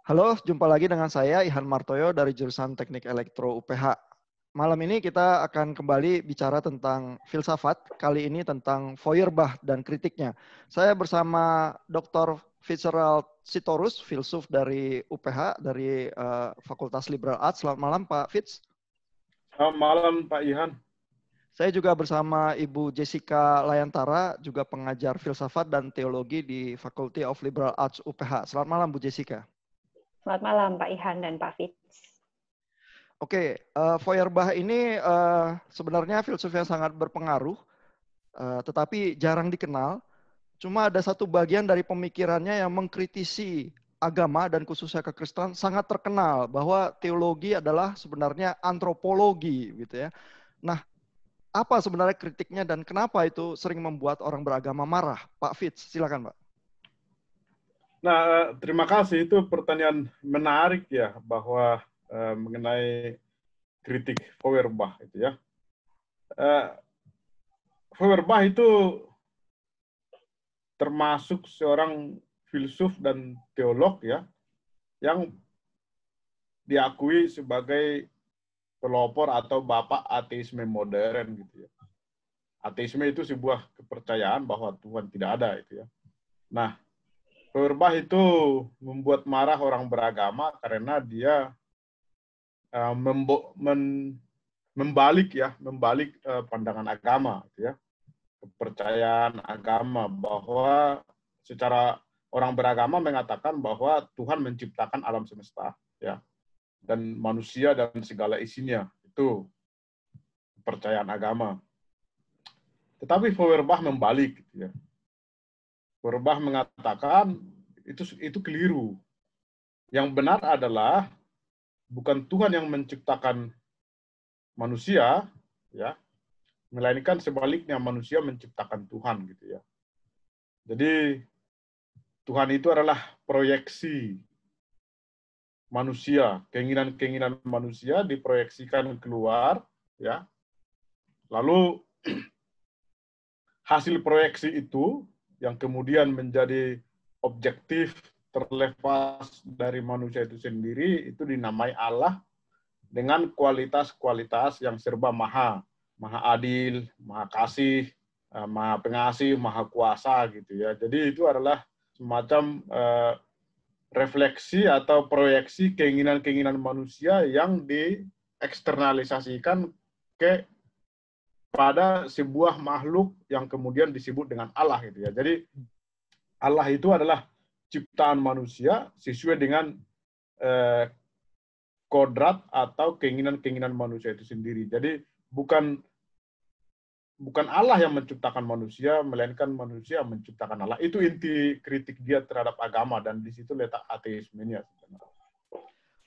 Halo, jumpa lagi dengan saya Ihan Martoyo dari jurusan Teknik Elektro UPH. Malam ini kita akan kembali bicara tentang filsafat, kali ini tentang Feuerbach dan kritiknya. Saya bersama Dr. Fitzgerald Sitorus, filsuf dari UPH, dari Fakultas Liberal Arts. Selamat malam Pak Fitz. Selamat malam Pak Ihan. Saya juga bersama Ibu Jessica Layantara, juga pengajar filsafat dan teologi di Faculty of Liberal Arts UPH. Selamat malam Bu Jessica. Selamat malam Pak Ihan dan Pak Fitz. Oke, Feuerbach ini sebenarnya filsuf yang sangat berpengaruh, tetapi jarang dikenal. Cuma ada satu bagian dari pemikirannya yang mengkritisi agama dan khususnya kekristenan sangat terkenal, bahwa teologi adalah sebenarnya antropologi, gitu ya. Nah, apa sebenarnya kritiknya dan kenapa itu sering membuat orang beragama marah? Pak Fitz, silakan Pak. Nah, terima kasih. Itu pertanyaan menarik ya, bahwa mengenai kritik Feuerbach itu ya. Feuerbach itu termasuk seorang filsuf dan teolog ya, yang diakui sebagai pelopor atau bapak ateisme modern gitu ya. Ateisme itu sebuah kepercayaan bahwa Tuhan tidak ada itu ya. Nah, Feuerbach itu membuat marah orang beragama karena dia membalik pandangan agama, gitu ya, kepercayaan agama, bahwa secara orang beragama mengatakan bahwa Tuhan menciptakan alam semesta, ya, dan manusia dan segala isinya, itu kepercayaan agama. Tetapi Feuerbach membalik, gitu ya. Feuerbach mengatakan itu keliru. Yang benar adalah bukan Tuhan yang menciptakan manusia, ya, melainkan sebaliknya manusia menciptakan Tuhan, gitu ya. Jadi Tuhan itu adalah proyeksi manusia, keinginan-keinginan manusia diproyeksikan keluar, ya. Lalu hasil proyeksi itu yang kemudian menjadi objektif terlepas dari manusia itu sendiri, itu dinamai Allah dengan kualitas-kualitas yang serba maha adil, maha kasih, maha pengasih, maha kuasa gitu ya. Jadi itu adalah semacam refleksi atau proyeksi keinginan-keinginan manusia yang dieksternalisasikan pada sebuah makhluk yang kemudian disebut dengan Allah gitu ya. Jadi Allah itu adalah ciptaan manusia sesuai dengan kodrat atau keinginan-keinginan manusia itu sendiri. Jadi bukan Allah yang menciptakan manusia, melainkan manusia yang menciptakan Allah. Itu inti kritik dia terhadap agama, dan di situ letak ateismenya.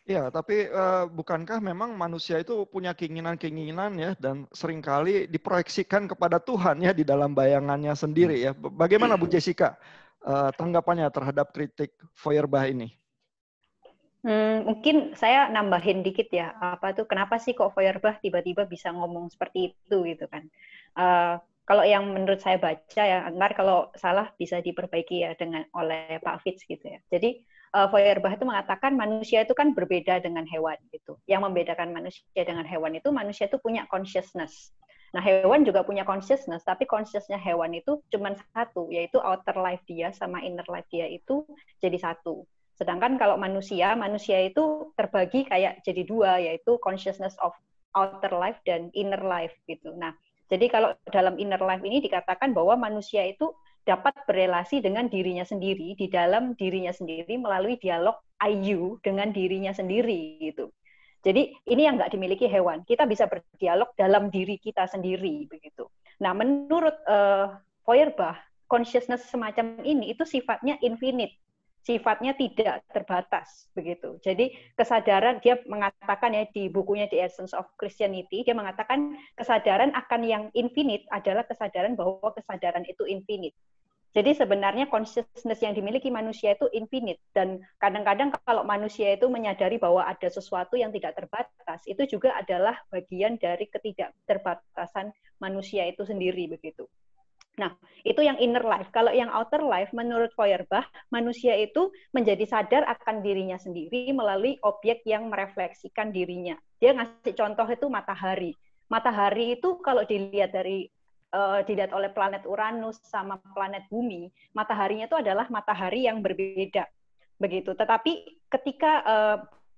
Ya, tapi bukankah memang manusia itu punya keinginan-keinginan ya, dan seringkali diproyeksikan kepada Tuhan ya di dalam bayangannya sendiri ya. Bagaimana Bu Jessica tanggapannya terhadap kritik Feuerbach ini? Mungkin saya nambahin dikit ya, kenapa sih kok Feuerbach tiba-tiba bisa ngomong seperti itu gitu kan? Kalau yang menurut saya baca ya, ntar kalau salah bisa diperbaiki ya oleh Pak Fitz gitu ya. Jadi Feuerbach itu mengatakan manusia itu kan berbeda dengan hewan gitu. Yang membedakan manusia dengan hewan itu manusia itu punya consciousness. Nah, hewan juga punya consciousness, tapi consciousness hewan itu cuma satu, yaitu outer life dia sama inner life dia itu jadi satu. Sedangkan kalau manusia itu terbagi kayak jadi dua, yaitu consciousness of outer life dan inner life gitu. Nah, jadi kalau dalam inner life ini dikatakan bahwa manusia itu dapat berelasi dengan dirinya sendiri, di dalam dirinya sendiri melalui dialog IU dengan dirinya sendiri gitu. Jadi ini yang nggak dimiliki hewan. Kita bisa berdialog dalam diri kita sendiri begitu. Nah, menurut Feuerbach, consciousness semacam ini itu sifatnya infinite, sifatnya tidak terbatas begitu. Jadi kesadaran, dia mengatakan ya di bukunya The Essence of Christianity, dia mengatakan kesadaran akan yang infinite adalah kesadaran bahwa kesadaran itu infinite. Jadi sebenarnya consciousness yang dimiliki manusia itu infinite, dan kadang-kadang kalau manusia itu menyadari bahwa ada sesuatu yang tidak terbatas, itu juga adalah bagian dari ketidakterbatasan manusia itu sendiri begitu. Nah, itu yang inner life. Kalau yang outer life, menurut Feuerbach, manusia itu menjadi sadar akan dirinya sendiri melalui objek yang merefleksikan dirinya. Dia ngasih contoh itu matahari. Matahari itu kalau dilihat dilihat oleh planet Uranus sama planet Bumi, mataharinya itu adalah matahari yang berbeda. Begitu. Tetapi ketika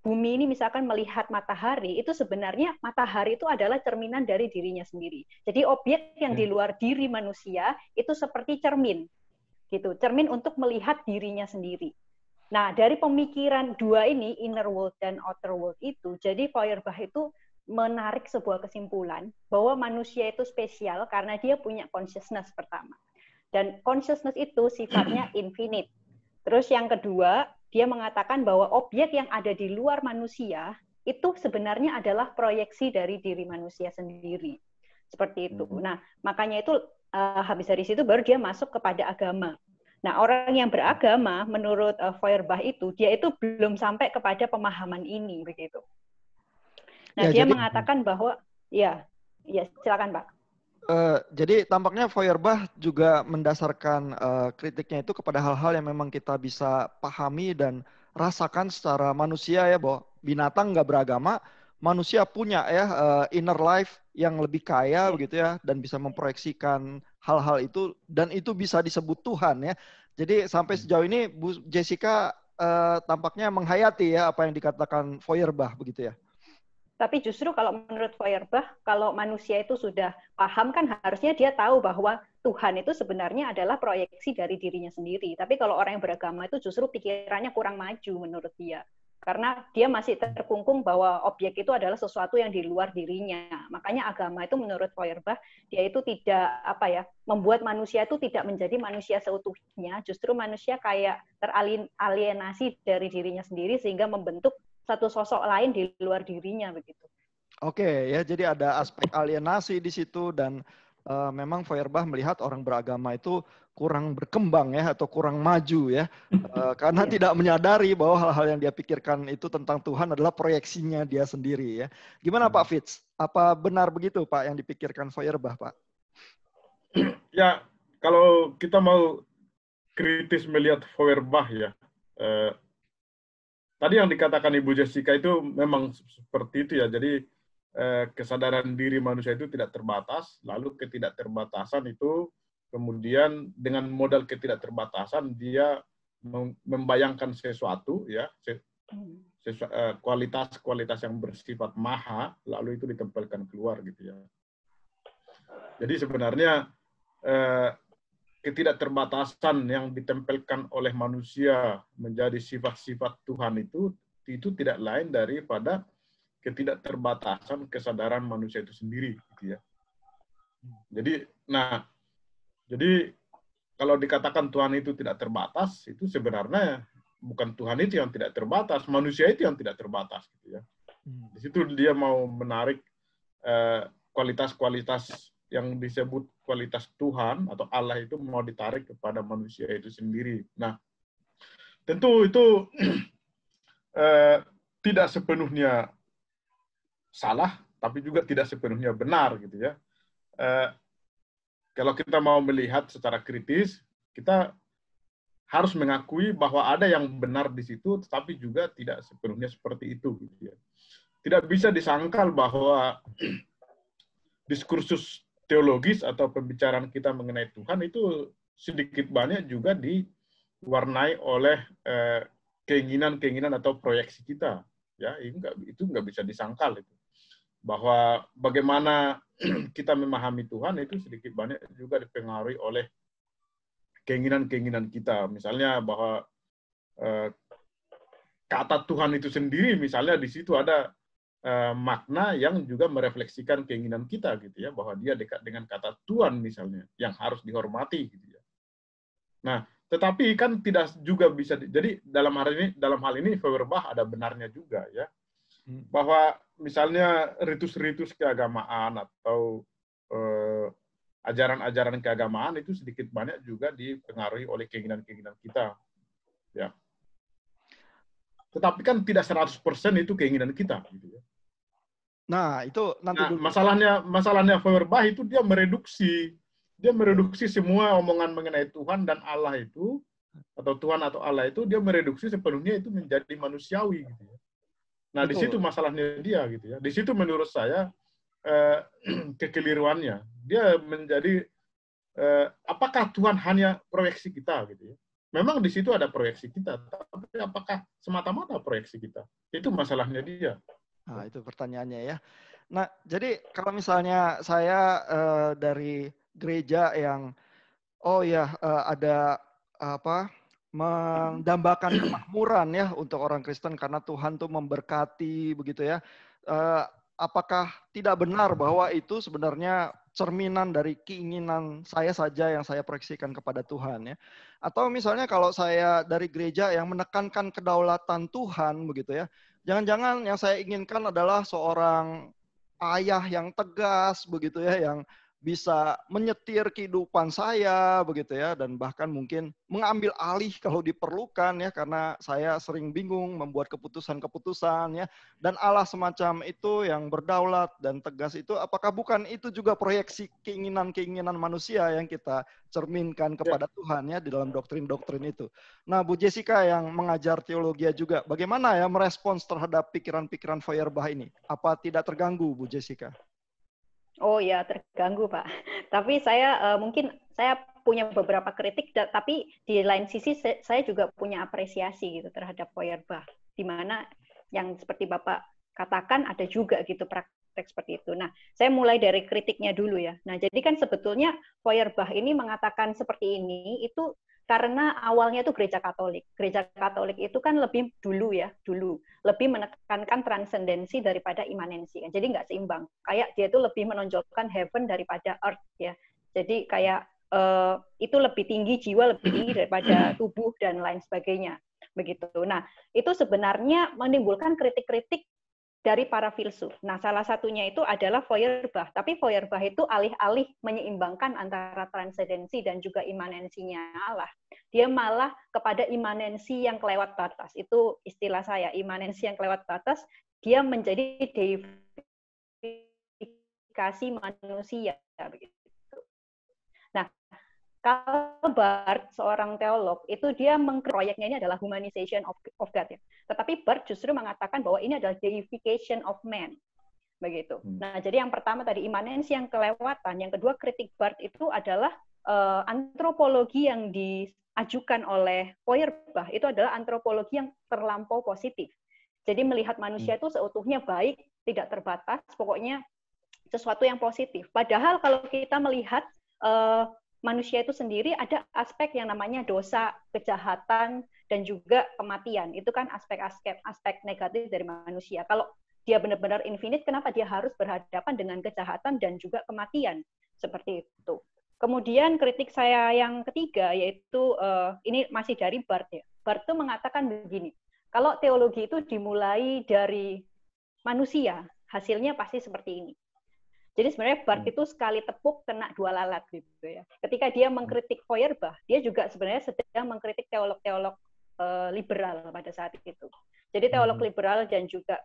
Bumi ini misalkan melihat matahari, itu sebenarnya matahari itu adalah cerminan dari dirinya sendiri. Jadi objek yang di luar diri manusia itu seperti cermin, gitu. Cermin untuk melihat dirinya sendiri. Nah, dari pemikiran dua ini, inner world dan outer world itu, jadi Feuerbach itu menarik sebuah kesimpulan bahwa manusia itu spesial karena dia punya consciousness pertama. Dan consciousness itu sifatnya infinite. Terus yang kedua, dia mengatakan bahwa objek yang ada di luar manusia itu sebenarnya adalah proyeksi dari diri manusia sendiri. Seperti itu. Nah, makanya itu habis dari situ baru dia masuk kepada agama. Nah, orang yang beragama menurut Feuerbach itu, dia itu belum sampai kepada pemahaman ini, begitu. Nah, dia mengatakan bahwa, ya silakan Pak. Jadi tampaknya Feuerbach juga mendasarkan kritiknya itu kepada hal-hal yang memang kita bisa pahami dan rasakan secara manusia ya, bahwa binatang nggak beragama, manusia punya ya inner life yang lebih kaya begitu ya, dan bisa memproyeksikan hal-hal itu, dan itu bisa disebut Tuhan ya. Jadi sampai sejauh ini Bu Jessica tampaknya menghayati ya apa yang dikatakan Feuerbach begitu ya. Tapi justru kalau menurut Feuerbach, kalau manusia itu sudah paham kan harusnya dia tahu bahwa Tuhan itu sebenarnya adalah proyeksi dari dirinya sendiri. Tapi kalau orang yang beragama itu justru pikirannya kurang maju menurut dia. Karena dia masih terkungkung bahwa objek itu adalah sesuatu yang di luar dirinya. Makanya agama itu menurut Feuerbach, dia itu tidak membuat manusia itu tidak menjadi manusia seutuhnya. Justru manusia kayak teralienasi dari dirinya sendiri sehingga membentuk satu sosok lain di luar dirinya begitu. Oke ya, jadi ada aspek alienasi di situ, dan memang Feuerbach melihat orang beragama itu kurang berkembang ya, atau kurang maju ya, karena tidak menyadari bahwa hal-hal yang dia pikirkan itu tentang Tuhan adalah proyeksinya dia sendiri ya. Gimana Pak Fitz? Apa benar begitu Pak yang dipikirkan Feuerbach Pak? Ya, kalau kita mau kritis melihat Feuerbach ya, tadi yang dikatakan Ibu Jessica itu memang seperti itu ya. Jadi kesadaran diri manusia itu tidak terbatas, lalu ketidakterbatasan itu kemudian dengan modal ketidakterbatasan dia membayangkan sesuatu ya, kualitas yang bersifat maha, lalu itu ditempelkan keluar gitu ya. Jadi sebenarnya ketidakterbatasan yang ditempelkan oleh manusia menjadi sifat-sifat Tuhan itu tidak lain daripada ketidakterbatasan kesadaran manusia itu sendiri, gitu ya. Jadi kalau dikatakan Tuhan itu tidak terbatas, itu sebenarnya bukan Tuhan itu yang tidak terbatas, manusia itu yang tidak terbatas, gitu ya. Di situ dia mau menarik kualitas-kualitas yang disebut kualitas Tuhan atau Allah itu mau ditarik kepada manusia itu sendiri. Nah, tentu itu tidak sepenuhnya salah, tapi juga tidak sepenuhnya benar, gitu ya. Kalau kita mau melihat secara kritis, kita harus mengakui bahwa ada yang benar di situ, tetapi juga tidak sepenuhnya seperti itu, gitu ya. Tidak bisa disangkal bahwa diskursus teologis atau pembicaraan kita mengenai Tuhan itu sedikit banyak juga diwarnai oleh keinginan-keinginan atau proyeksi kita. Ya, itu nggak bisa disangkal itu. Bahwa bagaimana kita memahami Tuhan itu sedikit banyak juga dipengaruhi oleh keinginan-keinginan kita. Misalnya bahwa kata Tuhan itu sendiri, misalnya di situ ada makna yang juga merefleksikan keinginan kita, gitu ya, bahwa dia dekat dengan kata Tuhan misalnya yang harus dihormati, gitu ya. Nah, tetapi kan tidak juga bisa jadi dalam hal ini Feuerbach ada benarnya juga ya, bahwa misalnya ritus-ritus keagamaan atau ajaran-ajaran keagamaan itu sedikit banyak juga dipengaruhi oleh keinginan-keinginan kita, ya. Tetapi kan tidak 100% itu keinginan kita, gitu ya. Nah, itu nanti masalahnya Feuerbach itu dia dia mereduksi semua omongan mengenai Tuhan dan Allah itu, atau Tuhan atau Allah itu, dia mereduksi sepenuhnya itu menjadi manusiawi gitu ya. Nah, di situ Betul. masalahnya dia gitu ya. Di situ menurut saya kekeliruannya. Dia menjadi apakah Tuhan hanya proyeksi kita gitu ya. Memang di situ ada proyeksi kita, tapi apakah semata-mata proyeksi kita? Itu masalahnya dia. Nah, itu pertanyaannya ya. Nah, jadi kalau misalnya saya dari gereja yang ada apa mendambakan kemakmuran ya untuk orang Kristen karena Tuhan tuh memberkati begitu ya. Apakah tidak benar bahwa itu sebenarnya cerminan dari keinginan saya saja yang saya proyeksikan kepada Tuhan ya? Atau misalnya kalau saya dari gereja yang menekankan kedaulatan Tuhan begitu ya, jangan-jangan yang saya inginkan adalah seorang ayah yang tegas begitu ya, yang bisa menyetir kehidupan saya begitu ya, dan bahkan mungkin mengambil alih kalau diperlukan ya, karena saya sering bingung membuat keputusan-keputusan ya, dan Allah semacam itu yang berdaulat dan tegas itu, apakah bukan itu juga proyeksi keinginan-keinginan manusia yang kita cerminkan kepada Tuhan ya di dalam doktrin-doktrin itu. Nah, Bu Jessica yang mengajar teologi juga, bagaimana ya merespons terhadap pikiran-pikiran Feuerbach ini? Apa tidak terganggu, Bu Jessica? Oh ya, terganggu Pak. Tapi mungkin saya punya beberapa kritik, tapi di lain sisi saya juga punya apresiasi gitu terhadap Feuerbach, di mana yang seperti Bapak katakan ada juga gitu praktek seperti itu. Nah, saya mulai dari kritiknya dulu ya. Nah, jadi kan sebetulnya Feuerbach ini mengatakan seperti ini itu karena awalnya itu gereja Katolik. Gereja Katolik itu kan lebih dulu lebih menekankan transendensi daripada imanensi. Jadi nggak seimbang. Kayak dia itu lebih menonjolkan heaven daripada earth ya. Jadi kayak itu lebih tinggi, jiwa lebih tinggi daripada tubuh dan lain sebagainya. Begitu. Nah, itu sebenarnya menimbulkan kritik-kritik dari para filsuf. Nah, salah satunya itu adalah Feuerbach. Tapi Feuerbach itu alih-alih menyeimbangkan antara transendensi dan juga imanensinya Allah, dia malah kepada imanensi yang kelewat batas. Itu istilah saya, imanensi yang kelewat batas, dia menjadi deifikasi manusia. Nah, kalau Barth, seorang teolog, itu dia proyeknya ini adalah humanization of God. Ya. Tetapi Barth justru mengatakan bahwa ini adalah deification of man. Begitu. Nah, jadi yang pertama tadi imanensi yang kelewatan, yang kedua kritik Barth itu adalah antropologi yang diajukan oleh Feuerbach itu adalah antropologi yang terlampau positif. Jadi melihat manusia itu seutuhnya baik, tidak terbatas, pokoknya sesuatu yang positif. Padahal kalau kita melihat manusia itu sendiri ada aspek yang namanya dosa, kejahatan, dan juga kematian. Itu kan aspek negatif dari manusia. Kalau dia benar-benar infinite, kenapa dia harus berhadapan dengan kejahatan dan juga kematian? Seperti itu. Kemudian kritik saya yang ketiga, yaitu ini masih dari Barth. Ya. Barth itu mengatakan begini, kalau teologi itu dimulai dari manusia, hasilnya pasti seperti ini. Jadi sebenarnya Barth itu sekali tepuk kena dua lalat gitu ya. Ketika dia mengkritik Feuerbach, dia juga sebenarnya sedang mengkritik teolog-teolog liberal pada saat itu. Jadi teolog liberal dan juga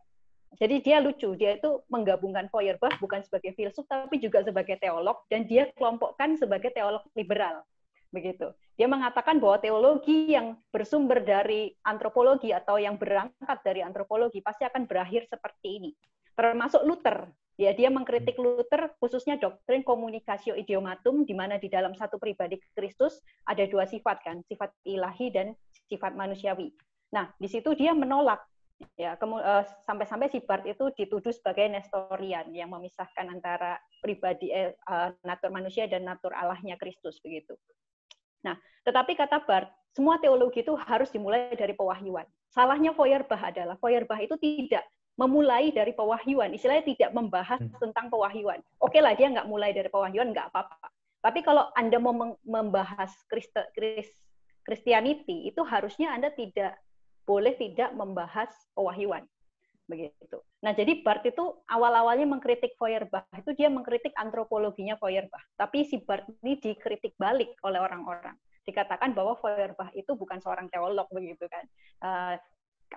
jadi dia lucu, dia itu menggabungkan Feuerbach bukan sebagai filsuf tapi juga sebagai teolog dan dia kelompokkan sebagai teolog liberal. Begitu. Dia mengatakan bahwa teologi yang bersumber dari antropologi atau yang berangkat dari antropologi pasti akan berakhir seperti ini. Termasuk Luther. Ya, dia mengkritik Luther, khususnya doktrin communicatio idiomatum, di mana di dalam satu pribadi Kristus ada dua sifat kan, sifat ilahi dan sifat manusiawi. Nah, di situ dia menolak. Ya, sampai-sampai si Barth itu dituduh sebagai Nestorian yang memisahkan antara pribadi natur manusia dan natur Allahnya Kristus begitu. Nah, tetapi kata Barth, semua teologi itu harus dimulai dari pewahyuan. Salahnya Feuerbach adalah Feuerbach itu tidak memulai dari pewahyuan, istilahnya tidak membahas tentang pewahyuan. Oke lah, dia nggak mulai dari pewahyuan, nggak apa-apa. Tapi kalau Anda mau membahas Christianity, itu harusnya Anda tidak membahas pewahyuan. Begitu. Nah, jadi Barth itu awal-awalnya mengkritik Feuerbach, itu dia mengkritik antropologinya Feuerbach. Tapi si Barth ini dikritik balik oleh orang-orang. Dikatakan bahwa Feuerbach itu bukan seorang teolog, begitu kan.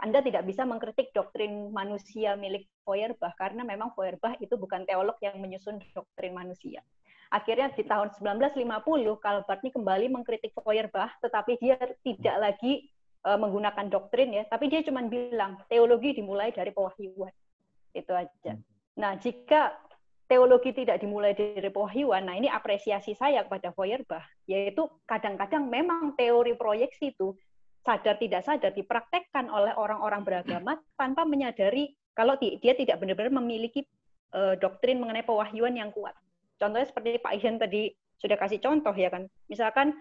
Anda tidak bisa mengkritik doktrin manusia milik Feuerbach karena memang Feuerbach itu bukan teolog yang menyusun doktrin manusia. akhirnya di tahun 1950 Calvert ini kembali mengkritik Feuerbach, tetapi dia tidak lagi menggunakan doktrin ya, tapi dia cuma bilang teologi dimulai dari pewahyuan. Itu aja. Nah, jika teologi tidak dimulai dari pewahyuan, nah ini apresiasi saya kepada Feuerbach, yaitu kadang-kadang memang teori proyeksi itu sadar tidak sadar dipraktekkan oleh orang-orang beragama tanpa menyadari kalau dia tidak benar-benar memiliki doktrin mengenai pewahyuan yang kuat. Contohnya seperti Pak Ihan tadi sudah kasih contoh ya kan, misalkan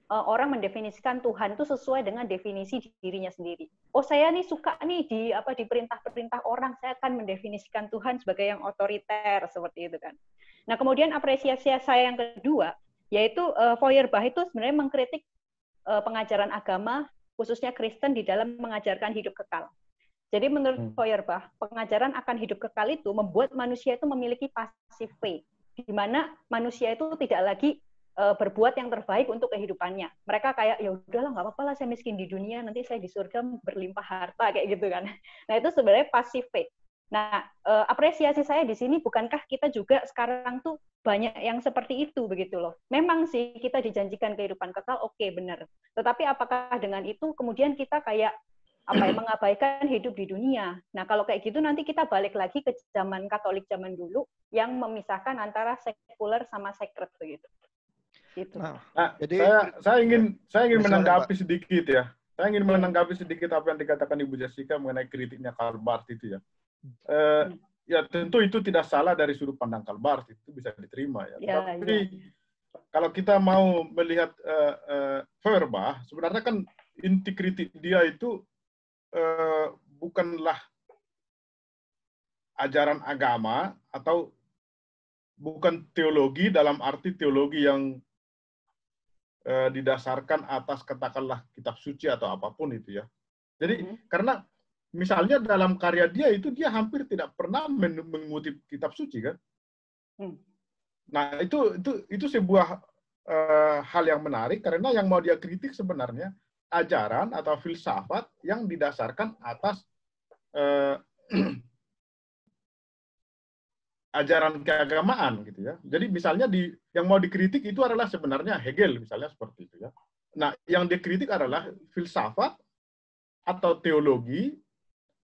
orang mendefinisikan Tuhan itu sesuai dengan definisi dirinya sendiri. Oh, saya nih suka nih di perintah-perintah orang, saya akan mendefinisikan Tuhan sebagai yang otoriter seperti itu kan. Nah, kemudian apresiasi saya yang kedua yaitu Feuerbach itu sebenarnya mengkritik pengajaran agama khususnya Kristen di dalam mengajarkan hidup kekal. Jadi menurut Feuerbach, pengajaran akan hidup kekal itu membuat manusia itu memiliki passive faith, di mana manusia itu tidak lagi berbuat yang terbaik untuk kehidupannya. Mereka kayak, ya udahlah, nggak apa-apa lah saya miskin di dunia, nanti saya di surga berlimpah harta, kayak gitu kan. Nah, itu sebenarnya passive faith. Nah, apresiasi saya di sini, bukankah kita juga sekarang tuh banyak yang seperti itu, begitu loh. Memang sih kita dijanjikan kehidupan kekal, oke, benar. Tetapi apakah dengan itu kemudian kita kayak mengabaikan hidup di dunia? Nah, kalau kayak gitu nanti kita balik lagi ke zaman Katolik zaman dulu yang memisahkan antara sekuler sama sacred begitu. Gitu. Nah, jadi saya ingin menanggapi sedikit ya. Saya ingin menanggapi sedikit apa yang dikatakan Ibu Jessica mengenai kritiknya Karl Barth itu ya. Ya tentu itu tidak salah dari sudut pandang Karl Barth, itu bisa diterima ya. Tapi kalau kita mau melihat Feuerbach, sebenarnya kan inti kritik dia itu bukanlah ajaran agama atau bukan teologi dalam arti teologi yang didasarkan atas katakanlah kitab suci atau apapun itu ya. Jadi karena misalnya dalam karya dia itu dia hampir tidak pernah mengutip kitab suci kan. Nah itu sebuah hal yang menarik karena yang mau dia kritik sebenarnya ajaran atau filsafat yang didasarkan atas ajaran keagamaan gitu ya. Jadi misalnya yang mau dikritik itu adalah sebenarnya Hegel misalnya seperti itu ya. Nah, yang dikritik adalah filsafat atau teologi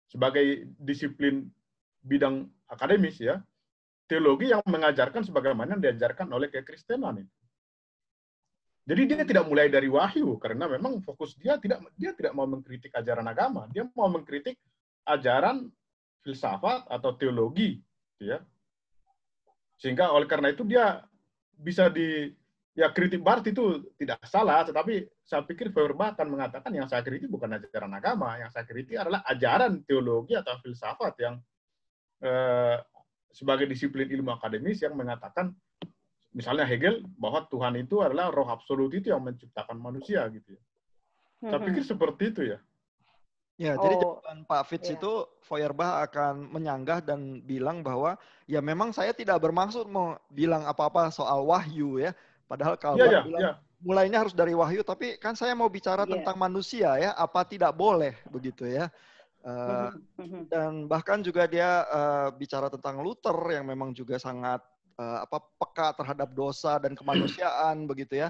sebagai disiplin bidang akademis ya. Teologi yang mengajarkan sebagaimana yang diajarkan oleh kekristenan itu. Jadi dia tidak mulai dari wahyu karena memang fokus dia tidak mau mengkritik ajaran agama, dia mau mengkritik ajaran filsafat atau teologi gitu ya. Sehingga oleh karena itu dia bisa kritik Barth itu tidak salah, tetapi saya pikir Feuerbach akan mengatakan yang saya kritik bukan ajaran agama, yang saya kritik adalah ajaran teologi atau filsafat yang sebagai disiplin ilmu akademis yang mengatakan, misalnya Hegel, bahwa Tuhan itu adalah roh absolut itu yang menciptakan manusia gitu ya. Saya pikir seperti itu ya. Ya, jadi jawaban Pak Fitz itu Feuerbach akan menyanggah dan bilang bahwa ya memang saya tidak bermaksud mau bilang apa-apa soal wahyu ya. Padahal kalau bilang mulainya harus dari wahyu, tapi kan saya mau bicara tentang manusia ya, apa tidak boleh begitu ya. Dan bahkan juga dia bicara tentang Luther yang memang juga sangat peka terhadap dosa dan kemanusiaan begitu ya.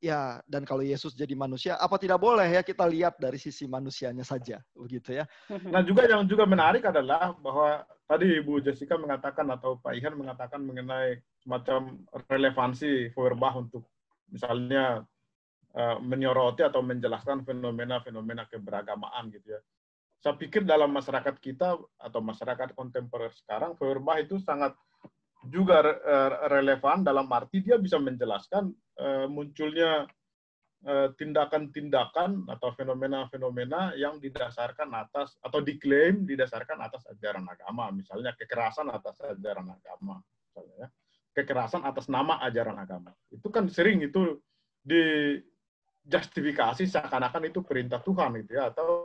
Ya, dan kalau Yesus jadi manusia, apa tidak boleh ya kita lihat dari sisi manusianya saja, begitu ya. Nah, yang juga menarik adalah bahwa tadi Ibu Jessica mengatakan atau Pak Ihan mengatakan mengenai semacam relevansi Feuerbach untuk misalnya menyoroti atau menjelaskan fenomena-fenomena keberagamaan gitu ya. Saya pikir dalam masyarakat kita atau masyarakat kontemporer sekarang, Feuerbach itu sangat juga relevan dalam arti dia bisa menjelaskan munculnya tindakan-tindakan atau fenomena-fenomena yang didasarkan atas atau diklaim didasarkan atas ajaran agama, misalnya kekerasan atas ajaran agama, misalnya ya. Kekerasan atas nama ajaran agama. Itu kan sering itu dijustifikasi seakan-akan itu perintah Tuhan gitu ya, atau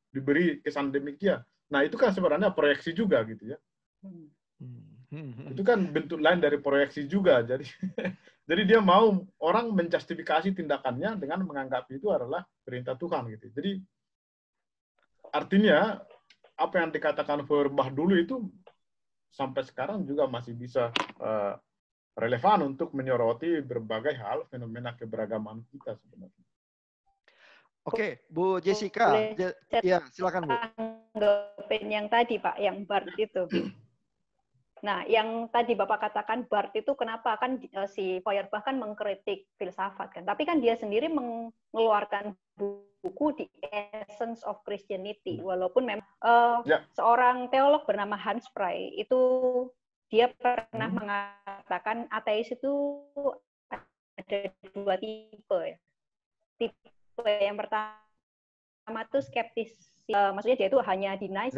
diberi kesan demikian. Nah, itu kan sebenarnya proyeksi juga gitu ya. Itu kan bentuk lain dari proyeksi juga. Jadi dia mau orang menjustifikasi tindakannya dengan menganggap itu adalah perintah Tuhan gitu. Jadi artinya apa yang dikatakan Feuerbach dulu itu sampai sekarang juga masih bisa relevan untuk menyoroti berbagai hal fenomena keberagaman kita sebenarnya. Oke, Bu Jessica. Boleh Ya, silakan Bu. tanggapin yang tadi Pak, yang Barth itu. Nah, yang tadi Bapak katakan Barth itu kenapa kan si Feuerbach kan mengkritik filsafat kan, tapi kan dia sendiri mengeluarkan buku The Essence of Christianity, walaupun memang seorang teolog bernama Hans Frey itu dia pernah mengatakan ateis itu ada dua tipe ya. Tipe yang pertama itu skeptis, maksudnya dia itu hanya deny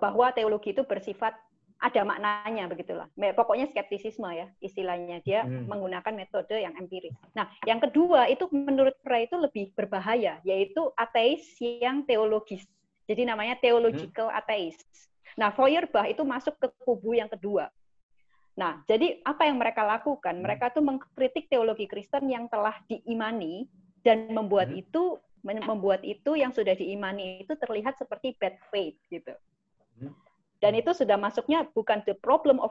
bahwa teologi itu bersifat ada maknanya begitulah. Pokoknya skeptisisme ya istilahnya. Dia menggunakan metode yang empiris. Nah, yang kedua itu menurut Frey itu lebih berbahaya, yaitu ateis yang teologis. Jadi namanya theological atheist. Nah, Feuerbach itu masuk ke kubu yang kedua. Nah, jadi apa yang mereka lakukan? Mereka tuh mengkritik teologi Kristen yang telah diimani dan membuat itu yang sudah diimani itu terlihat seperti bad faith gitu. Dan itu sudah masuknya bukan the problem of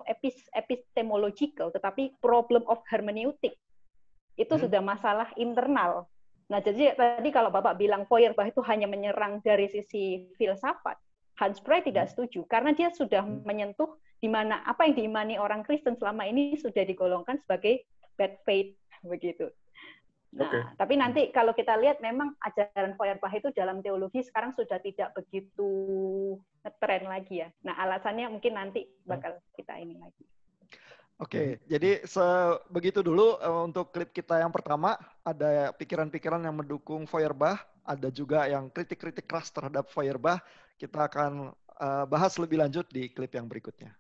epistemological, tetapi problem of hermeneutic. Itu sudah masalah internal. Nah, jadi tadi kalau Bapak bilang Feuerbach itu hanya menyerang dari sisi filsafat, Hans Frey tidak setuju, karena dia sudah menyentuh di mana apa yang diimani orang Kristen selama ini sudah digolongkan sebagai bad faith, begitu. Nah, tapi nanti kalau kita lihat memang ajaran Feuerbach itu dalam teologi sekarang sudah tidak begitu ngetren lagi ya. Nah, alasannya mungkin nanti bakal kita ini lagi. Oke, jadi begitu dulu untuk klip kita yang pertama, ada pikiran-pikiran yang mendukung Feuerbach, ada juga yang kritik-kritik keras terhadap Feuerbach. Kita akan bahas lebih lanjut di klip yang berikutnya.